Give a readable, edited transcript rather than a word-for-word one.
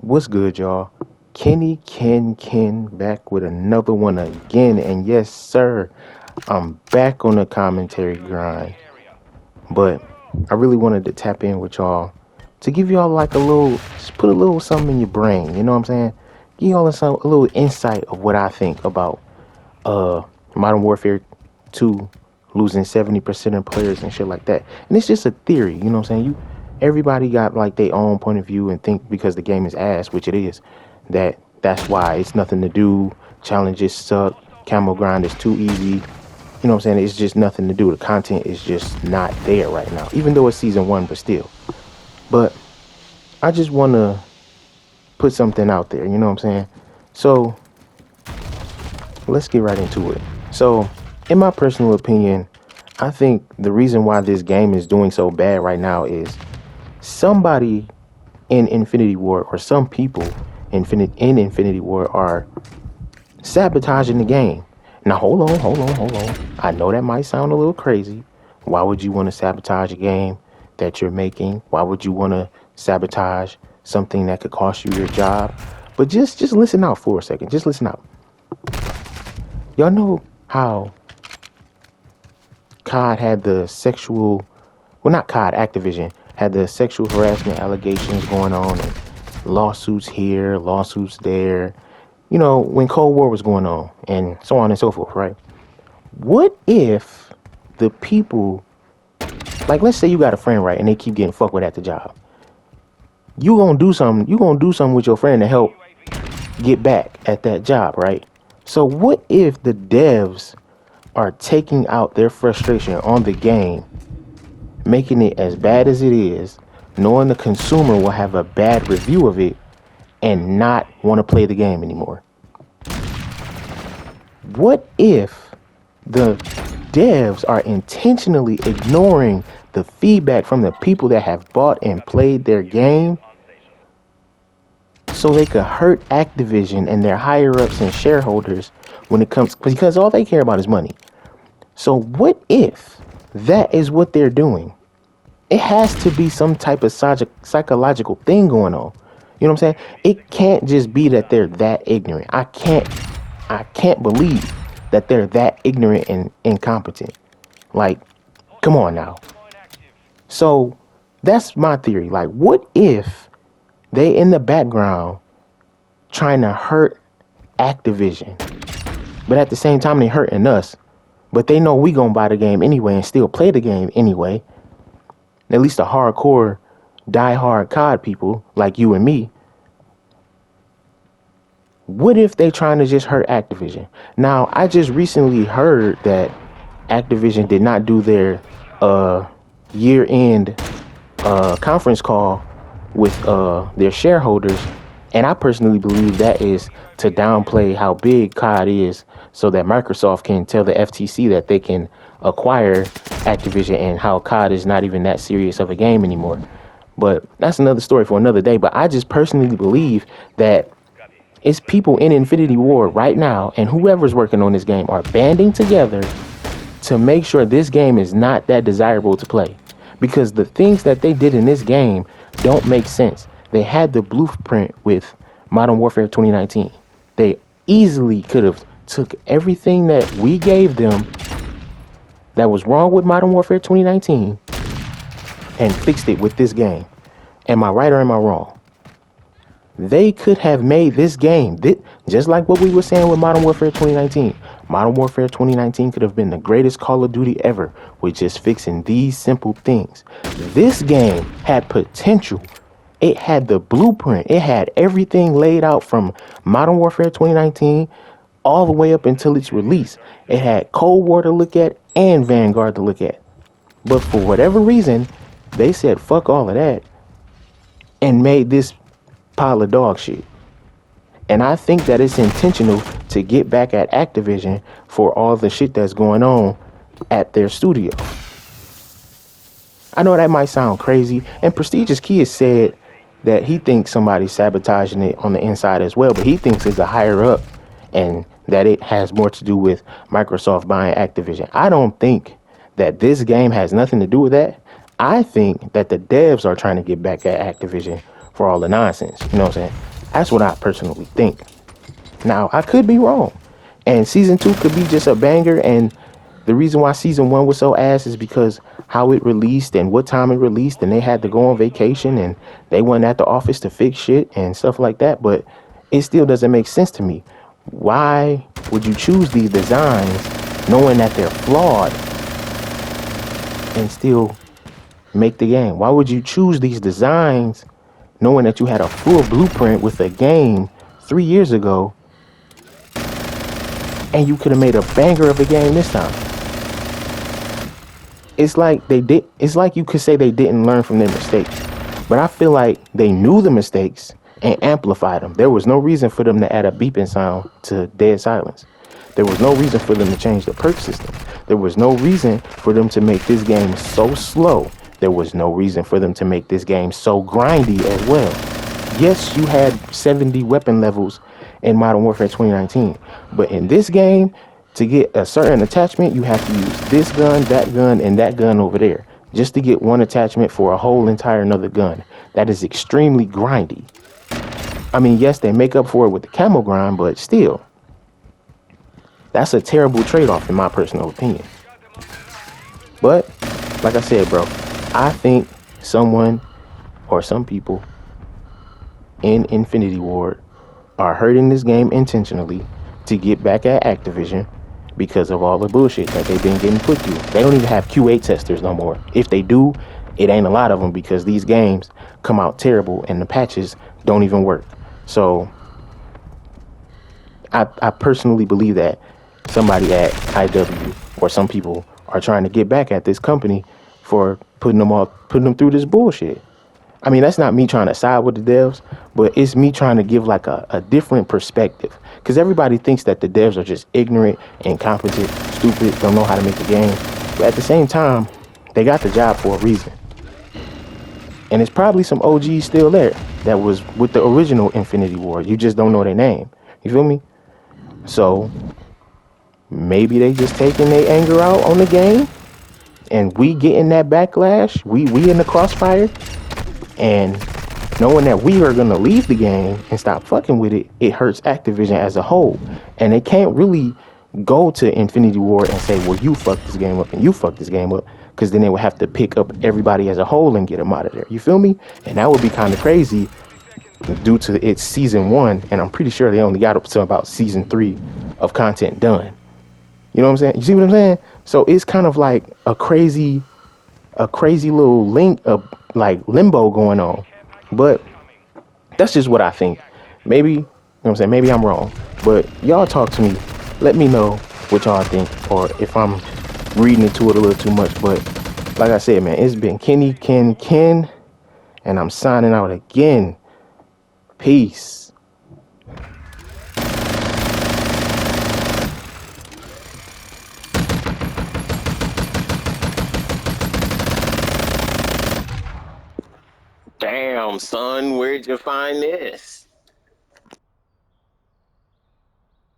What's good, y'all? Kenny Ken back with another one again. And yes, sir, I'm back on the commentary grind. But I really wanted to tap in with y'all to give y'all like just put a little something in your brain. You know what I'm saying? Give y'all a little insight of what I think about uh Modern Warfare 2 losing 70% of players and shit like that. And it's just a theory, you know what I'm saying? Everybody got like their own point of view and think because the game is ass, which it is, that's why it's nothing to do. Challenges suck. Camo grind is too easy. You know what I'm saying? It's just nothing to do. The content is just not there right now. Even though it's season 1, but still. But I just want to put something out there, you know what I'm saying? So let's get right into it. So, in my personal opinion, I think the reason why this game is doing so bad right now is somebody in Infinity Ward or some people in Infinity Ward are sabotaging the game. Now, hold on. I know that might sound a little crazy. Why would you want to sabotage a game that you're making? Why would you want to sabotage something that could cost you your job? But just listen out for a second. Just listen out. Y'all know how COD had the not COD, Activision had the sexual harassment allegations going on and lawsuits here, lawsuits there, you know, when Cold War was going on and so on and so forth, right? What if the people, like let's say you got a friend, right, and they keep getting fucked with at the job. You gonna do something with your friend to help get back at that job, right? So what if the devs are taking out their frustration on the game, making it as bad as it is, knowing the consumer will have a bad review of it and not want to play the game anymore? What if the devs are intentionally ignoring the feedback from the people that have bought and played their game so they could hurt Activision and their higher ups and shareholders when it comes, because all they care about is money. So what if that is what they're doing? It has to be some type of psychological thing going on. You know what I'm saying? It can't just be that they're that ignorant. I can't believe that they're that ignorant and incompetent. Like, come on now. So that's my theory. Like, what if they in the background trying to hurt Activision, but at the same time they hurting us, but they know we gonna buy the game anyway and still play the game anyway. At least the hardcore, die-hard COD people like you and me. What if they trying to just hurt Activision? Now, I just recently heard that Activision did not do their year-end conference call with their shareholders, and I personally believe that is to downplay how big COD is so that Microsoft can tell the FTC that they can acquire Activision and how COD is not even that serious of a game anymore. But that's another story for another day. But I just personally believe that it's people in Infinity Ward right now, and whoever's working on this game are banding together to make sure this game is not that desirable to play. Because the things that they did in this game don't make sense. They had the blueprint with Modern Warfare 2019. They easily could have took everything that we gave them that was wrong with Modern Warfare 2019 and fixed it with this game. Am I right or am I wrong? They could have made this game, just like what we were saying with Modern Warfare 2019. Modern Warfare 2019 could have been the greatest Call of Duty ever with just fixing these simple things. This game had potential. It had the blueprint. It had everything laid out from Modern Warfare 2019 all the way up until its release. It had Cold War to look at and Vanguard to look at. But for whatever reason, they said fuck all of that and made this pile of dog shit. And I think that it's intentional to get back at Activision for all the shit that's going on at their studio. I know that might sound crazy, and Prestigious Kid said that he thinks somebody's sabotaging it on the inside as well, but he thinks it's a higher up and that it has more to do with Microsoft buying Activision. I don't think that this game has nothing to do with that. I think that the devs are trying to get back at Activision for all the nonsense. You know what I'm saying? That's what I personally think. Now, I could be wrong. And season 2 could be just a banger. And the reason why season 1 was so ass is because how it released and what time it released. And they had to go on vacation and they went at the office to fix shit and stuff like that. But it still doesn't make sense to me. Why would you choose these designs knowing that they're flawed and still make the game? Why would you choose these designs knowing that you had a full blueprint with a game 3 years ago and you could have made a banger of a game this time? It's like it's like you could say they didn't learn from their mistakes, but I feel like they knew the mistakes and amplified them. There was no reason for them to add a beeping sound to Dead Silence. There was no reason for them to change the perk system. There was no reason for them to make this game so slow. There was no reason for them to make this game so grindy as well. Yes, you had 70 weapon levels in Modern Warfare 2019, but in this game, to get a certain attachment, you have to use this gun, and that gun over there, just to get one attachment for a whole entire another gun. That is extremely grindy. I mean, yes, they make up for it with the camo grind, but still, that's a terrible trade-off in my personal opinion. But, like I said, bro, I think someone or some people in Infinity Ward are hurting this game intentionally to get back at Activision because of all the bullshit that they've been getting put through. They don't even have QA testers no more. If they do, it ain't a lot of them because these games come out terrible and the patches don't even work. So I personally believe that somebody at IW or some people are trying to get back at this company for putting them through this bullshit. I mean, that's not me trying to side with the devs, but it's me trying to give like a different perspective. Because everybody thinks that the devs are just ignorant, incompetent, stupid, don't know how to make the game. But at the same time, they got the job for a reason. And it's probably some OGs still there that was with the original Infinity Ward. You just don't know their name. You feel me? So maybe they just taking their anger out on the game and we getting that backlash. We in the crossfire. And knowing that we are going to leave the game and stop fucking with it, it hurts Activision as a whole. And they can't really go to Infinity Ward and say, well, you fucked this game up and you fucked this game up, because then they would have to pick up everybody as a whole and get them out of there. You feel me? And that would be kind of crazy due to its season 1. And I'm pretty sure they only got up to about season 3 of content done. You know what I'm saying? You see what I'm saying? So it's kind of like a crazy little link of like limbo going on. But that's just what I think. Maybe, you know what I'm saying, maybe I'm wrong, but y'all talk to me, let me know what y'all think, or if I'm reading into it a little too much. But like I said, man, it's been Kenny Ken, and I'm signing out again. Peace. Damn, son, where'd you find this?